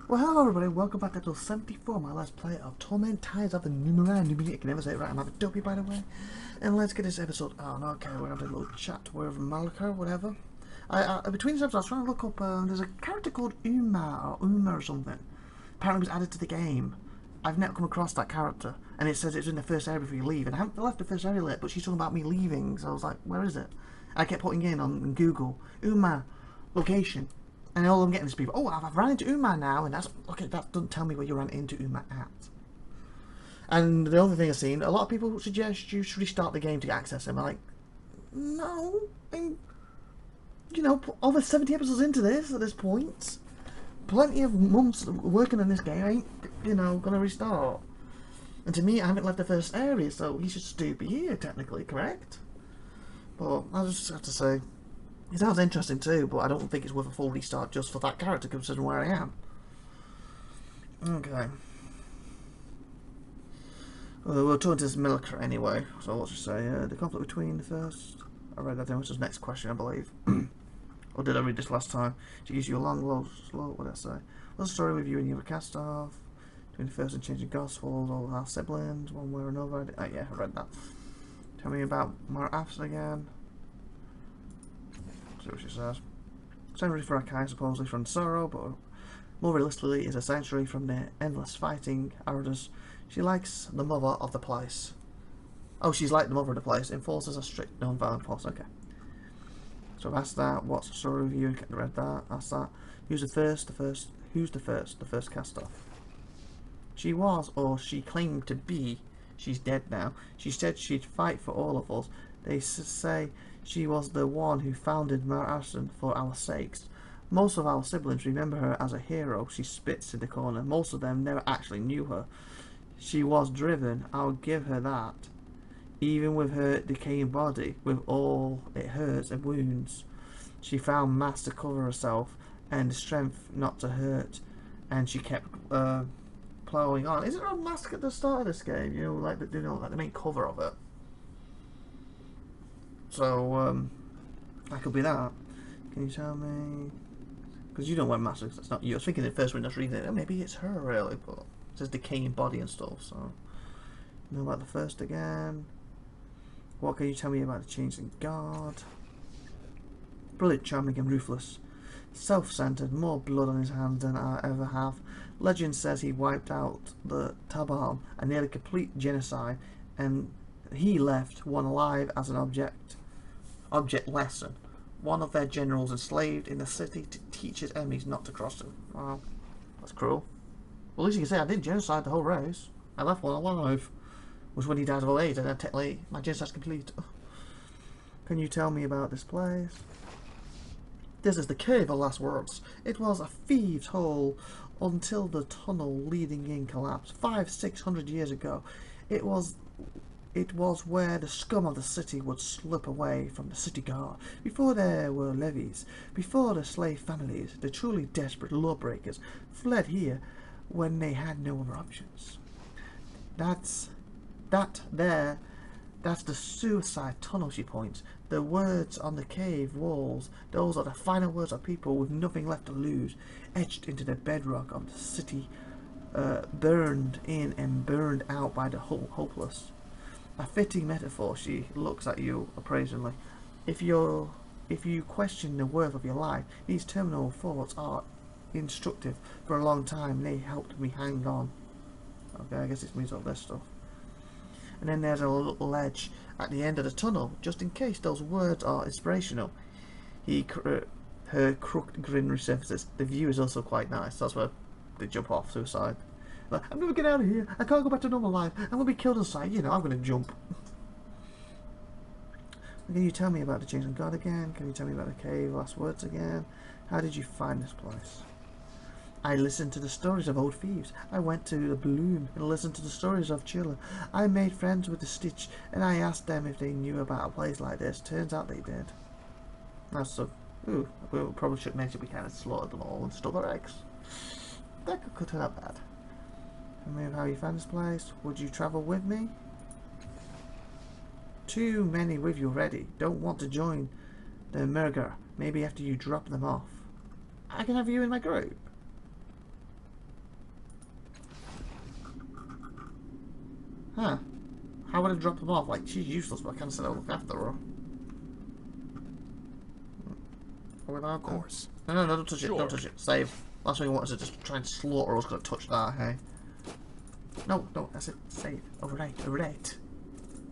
Well, hello everybody, welcome back to episode 74, my last play of Torment Tides of Numenera. I can never say it right, I'm IVATOPIA by the way. And let's get this episode on. Okay, we're having a little chat with Malika, whatever. Between these episodes, I was trying to look up, there's a character called Uma or something. Apparently it was added to the game. I've never come across that character, and it says it's in the first area before you leave, and I haven't left the first area yet, but she's talking about me leaving, so I was like, where is it? And I kept putting in on Google, Uma, location. And all I'm getting is people, oh, I've run into Uma now, and that's, okay, that doesn't tell me where you ran into Uma at. And the other thing I've seen, a lot of people suggest you should restart the game to access him. I'm like, no, I'm, you know, over 70 episodes into this at this point. Plenty of months working on this game, I ain't, you know, gonna restart. And to me, I haven't left the first area, so he should still be here, technically, correct? But I just have to say, it sounds interesting too, but I don't think it's worth a full restart just for that character, considering where I am. Okay. We'll turn to this Milker anyway, so what's it say? The conflict between the first... I read that down, which is the next question, I believe. Or did I read this last time? She gives you a long, low, slow... What did I say? What's the story with you and your cast off? Between the first and changing gospels, all our siblings, one way or another. Yeah, I read that. Tell me about Mar Afs again. See what she says. Sanctuary for Akai, supposedly from sorrow, but more realistically is a sanctuary from the endless fighting Ardus. She likes the mother of the place. Oh, she's like the mother of the place. Enforces a strict non-violent force. Okay. So I've asked that. What's the story of you? Read that. Asked that. Who's the first? Who's the first? The first cast off. She was, or she claimed to be. She's dead now. She said she'd fight for all of us. They say she was the one who founded Mar Arsen for our sakes. Most of our siblings remember her as a hero. She spits in the corner. Most of them never actually knew her. She was driven, I'll give her that. Even with her decaying body, with all it hurts and wounds, she found mass to cover herself and the strength not to hurt, and she kept ploughing on. Is there a mask at the start of this game? You know, like like the main cover of it. So that could be that. Can you tell me? Because you don't wear masks. That's not you. I was thinking at first when I was reading it, oh, maybe it's her really, but it says decaying body and stuff. So know about the first again. What can you tell me about the changing guard? Brilliant, charming, and ruthless. Self-centered, more blood on his hands than I ever have. Legend says he wiped out the Tabarn, a nearly complete genocide, and he left one alive as an object lesson. One of their generals enslaved in the city to teach his enemies not to cross him. Wow, that's cruel. Well, at least you can say I didn't genocide the whole race. I left one alive. Was when he died of old age, and then technically my genocide's complete. Can you tell me about this place? This is the Cave of Last Words. It was a thieves' hole until the tunnel leading in collapsed 500–600 years ago. It was where the scum of the city would slip away from the city guard, before there were levies, before the slave families, the truly desperate lawbreakers, fled here when they had no other options. That's the suicide tunnel, she points. The words on the cave walls, those are the final words of people with nothing left to lose, etched into the bedrock of the city, burned in and burned out by the hopeless. A fitting metaphor. She looks at you appraisingly. If you question the worth of your life, these terminal thoughts are instructive. For a long time they helped me hang on. Okay, I guess it means all this stuff. And then there's a little ledge at the end of the tunnel, just in case those words are inspirational. Her crooked grin resurfaces. The view is also quite nice. That's where they jump off, suicide. Like, I'm gonna get out of here. I can't go back to normal life. I'm gonna be killed inside. You know, I'm gonna jump. Can you tell me about the changing god again? Can you tell me about the cave last words again? How did you find this place? I listened to the stories of old thieves. I went to the Bloom and listened to the stories of Chiller. I made friends with the Stitch, and I asked them if they knew about a place like this. Turns out they did. That's so. Ooh, we probably should mention we kind of slaughtered them all and stole their eggs. That could turn out bad. Tell me how you found this place. Would you travel with me? Too many with you already. Don't want to join the Merger. Maybe after you drop them off. I can have you in my group. Huh. How would I drop them off? Like, she's useless, but I can't say I'll look after her. Of course. No, don't touch it. Don't touch it. Save. Last thing I want is to just try and slaughter us because I touched that, hey? No, that's it. Save. Overwrite.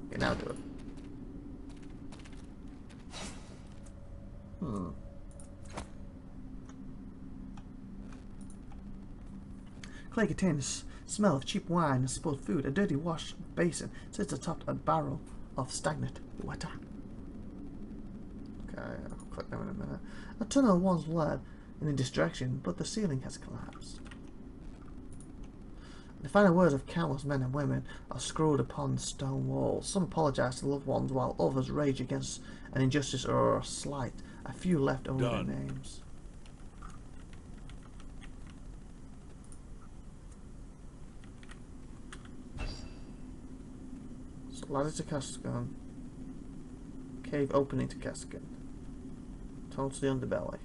Okay, now do it. Clay contains smell of cheap wine and spoiled food. A dirty wash basin sits atop a barrel of stagnant water. Okay, I'll click them in a minute. A tunnel once led in this direction, but the ceiling has collapsed. The final words of countless men and women are scrawled upon the stone walls. Some apologize to loved ones, while others rage against an injustice or a slight. A few left only their names. So, ladder to Castigan. Cave opening to Castigan. Tunnel to the underbelly.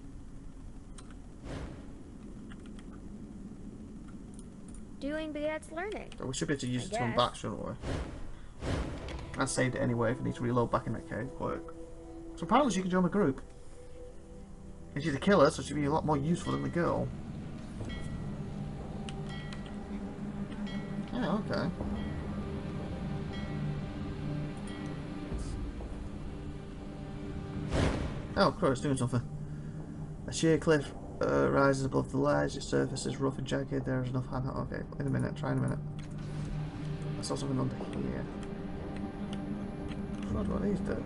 Doing begets learning. So we should be able to use it to come back, shouldn't we? I saved it anyway if I need to reload back in that cave quick. So apparently she can join the group. And she's a killer, so she'd be a lot more useful than the girl. Yeah, okay. Oh, crow, it's doing something. A sheer cliff rises above the ledge. The surface is rough and jagged. There is enough hand. Okay, in a minute. Try in a minute. I saw something under here. God, what these do?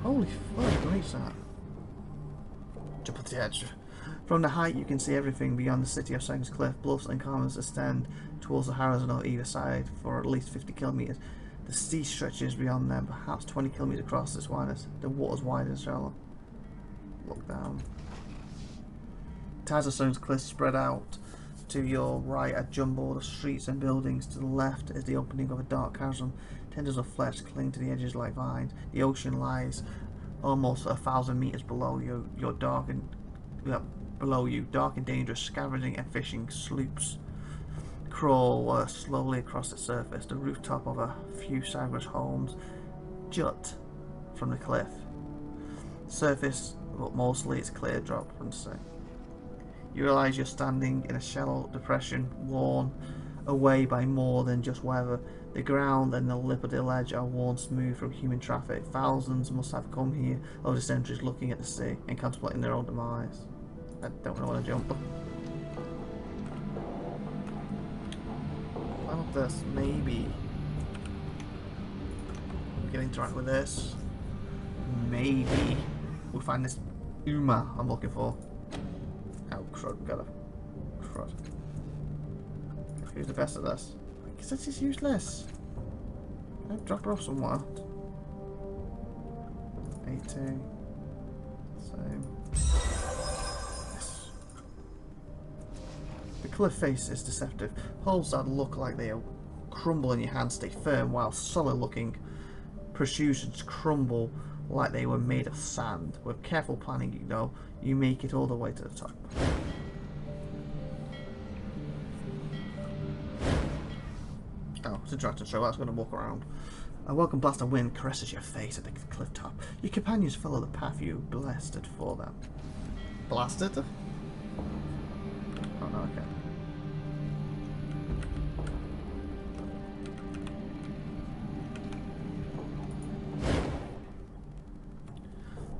Holy fuck, what is that? Jump off the edge. From the height, you can see everything beyond the city of Sands Cliff. Bluffs and commons extend towards the horizon on either side for at least 50 kilometers. The sea stretches beyond them, perhaps 20 kilometers across this wideness. The water's wide and shallow. Look down. Tides of Stone's cliffs spread out. To your right, a jumble of streets and buildings. To the left is the opening of a dark chasm. Tendrils of flesh cling to the edges like vines. The ocean lies almost 1,000 meters below you. Dark and dangerous. Scavenging and fishing sloops crawl slowly across the surface. The rooftop of a few Cypress homes jut from the cliff. Surface, but mostly it's clear drop from the sea. You realise you're standing in a shallow depression, worn away by more than just weather. The ground and the lip of the ledge are worn smooth from human traffic. Thousands must have come here over the centuries looking at the sea and contemplating their own demise. I don't really want to jump. Climb up this, maybe. We can interact with this. Maybe we'll find this Uma I'm looking for. Oh, crud, got a crud. Who's the best at this? I guess it's useless. Can I drop her off somewhere? 18. Same. Yes. The cliff face is deceptive. Holes that look like they crumble in your hand stay firm, while solid looking protrusions crumble like they were made of sand. With careful planning, you know, you make it all the way to the top. Oh, it's a direction, so that's going to walk around. A welcome blast of wind caresses your face at the cliff top. Your companions follow the path you blasted for them. Blasted? Oh no, okay.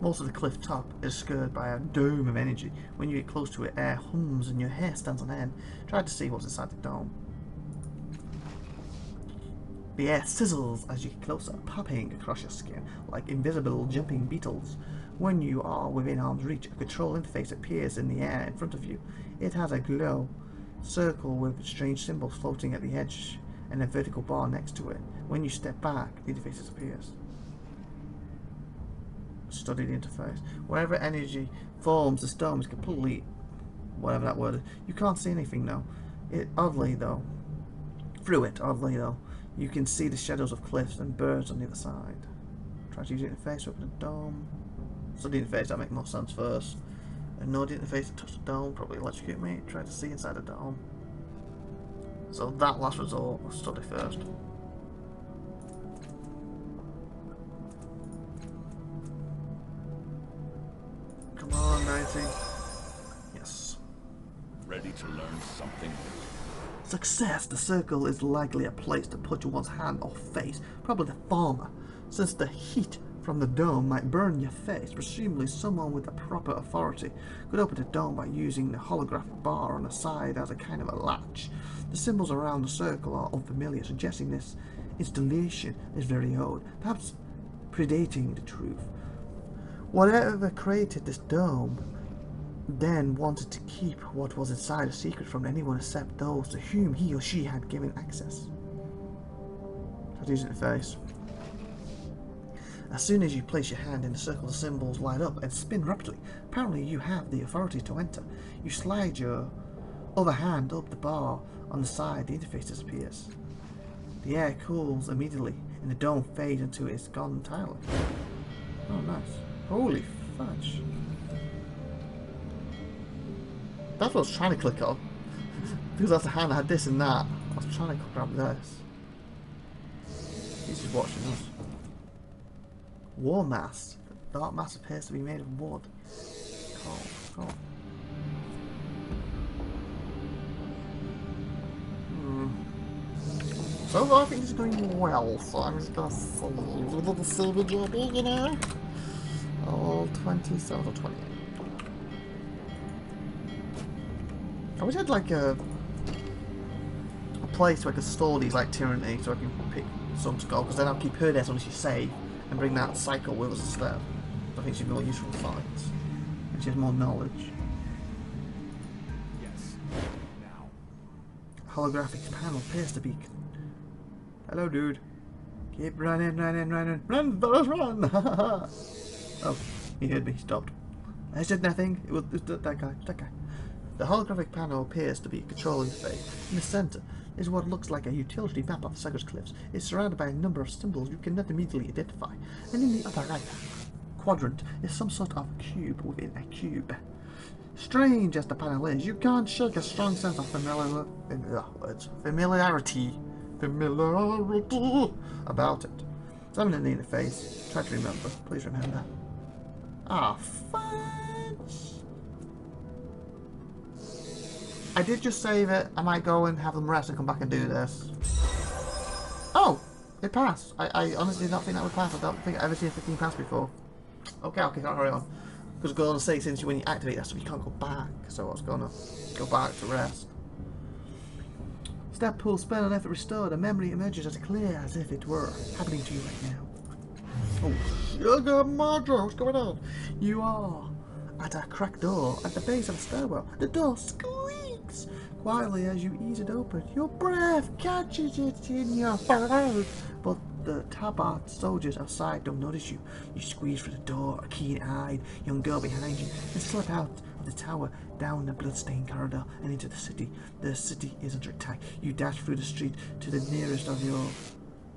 Most of the cliff top is skirted by a dome of energy. When you get close to it, air hums and your hair stands on end. Try to see what's inside the dome. The air sizzles as you get closer, popping across your skin like invisible jumping beetles. When you are within arm's reach, a control interface appears in the air in front of you. It has a glow circle with strange symbols floating at the edge and a vertical bar next to it. When you step back, the interface disappears. Study the interface. Wherever energy forms, the dome is completely, whatever that word is. You can't see anything now. Oddly though, you can see the shadows of cliffs and birds on the other side. Try to use the interface to open the dome. Study the interface, that makes more sense first. Ignore the interface to touch the dome, probably electrocute me. Try to see inside the dome. So that last resort, we'll study first. Come on, 90. Yes. Ready to learn something new. Success! The circle is likely a place to put one's hand or face, probably the former, since the heat from the dome might burn your face. Presumably someone with the proper authority could open the dome by using the holographic bar on the side as a kind of a latch. The symbols around the circle are unfamiliar, suggesting this installation is very old, perhaps predating the truth. Whatever created this dome then wanted to keep what was inside a secret from anyone except those to whom he or she had given access. Try to use it in the face. As soon as you place your hand in the circle, the symbols light up and spin rapidly. Apparently you have the authority to enter. You slide your other hand up the bar on the side, the interface disappears. The air cools immediately and the dome fades until it's gone entirely. Oh nice. Holy fudge. That's what I was trying to click on. Because that's the hand I had this and that. I was trying to grab this. He's just watching us. War mass. The dark mass appears to be made of wood. Cool. So far I think this is going well, so I'm just gonna see a little silver jobby, you know? Oh, 27 or 28. I wish I had like a place where I could store these like tyranny so I can pick some to go, because then I'll keep her there as long as you save and bring that cycle with us instead. I think she'd be more useful for fights. And she has more knowledge. Yes. Now. Holographic panel appears to be... Hello dude. Keep running. Run, fellas, run! Oh, he heard me, he stopped. I said nothing. It was that guy. The holographic panel appears to be a control interface. In the center is what looks like a utility map of the Sagar's Cliffs. It's surrounded by a number of symbols you cannot immediately identify. And in the upper right quadrant is some sort of cube within a cube. Strange as the panel is, you can't shake a strong sense of familiarity about it. Something in the interface. Try to remember. Please remember. Ah, fudge! I did just save it. I might go and have them rest and come back and do this. Oh! It passed. I honestly don't think that would pass. I don't think I've ever seen 15 pass before. Okay, can't carry on. Because I'm going to say, since when you activate that stuff, you can't go back. So I was going to go back to rest. Step pool, spell and effort restored. A memory emerges as clear as if it were happening to you right now. Oh, sugar mother, what's going on? You are at a cracked door at the base of the stairwell. The door squeaks quietly as you ease it open. Your breath catches it in your throat, but the tabat soldiers outside don't notice you. You squeeze through the door, a keen-eyed young girl behind you, and slip out of the tower, down the blood-stained corridor, and into the city. The city is under attack. You dash through the street to the nearest of your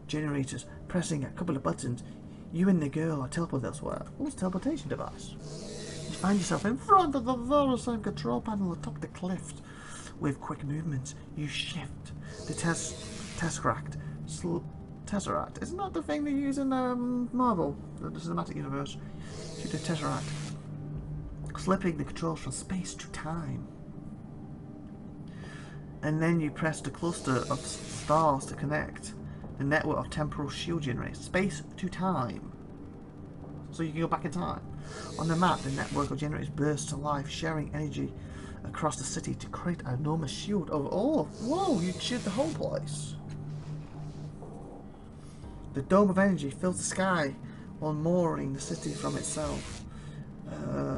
generators, pressing a couple of buttons. You and the girl are teleported elsewhere. What's teleportation device? You find yourself in front of the very same control panel atop the cliff. With quick movements, you shift the Tesseract. Tesseract. Isn't that the thing they use in Marvel, the cinematic universe? Shoot the Tesseract. Slipping the controls from space to time. And then you press the cluster of stars to connect the network of temporal shield generators. Space to time. So you can go back in time. On the map, the network of generators bursts to life, sharing energy across the city to create an enormous shield over... Oh, whoa, you shield the whole place. The dome of energy fills the sky while mooring the city from itself.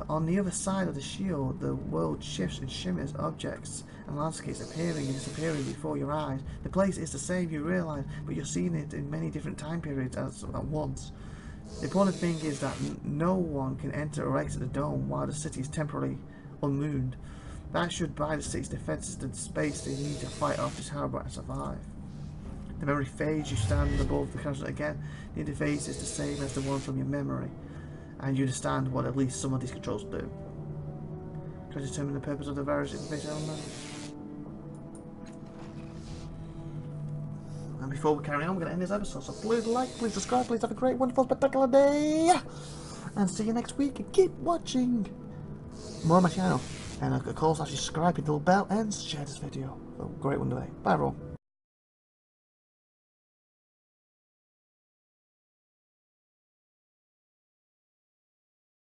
On the other side of the shield, the world shifts and shimmers, objects and landscapes appearing and disappearing before your eyes. The place is the same, you realise, but you're seeing it in many different time periods at once. The important thing is that no one can enter or exit the dome while the city is temporarily unmooned. That should buy the city's defences the space they need to fight off this harbor and survive. The memory fades, you stand above the castle again. The interface is the same as the one from your memory, and you understand what at least some of these controls do. Try to determine the purpose of the various interface elements. And before we carry on, we're going to end this episode. So please like, please subscribe, please have a great, wonderful, spectacular day. And see you next week. And keep watching more of my channel. And of course, actually subscribe, hit the little bell, and share this video. So great one today. Bye, everyone.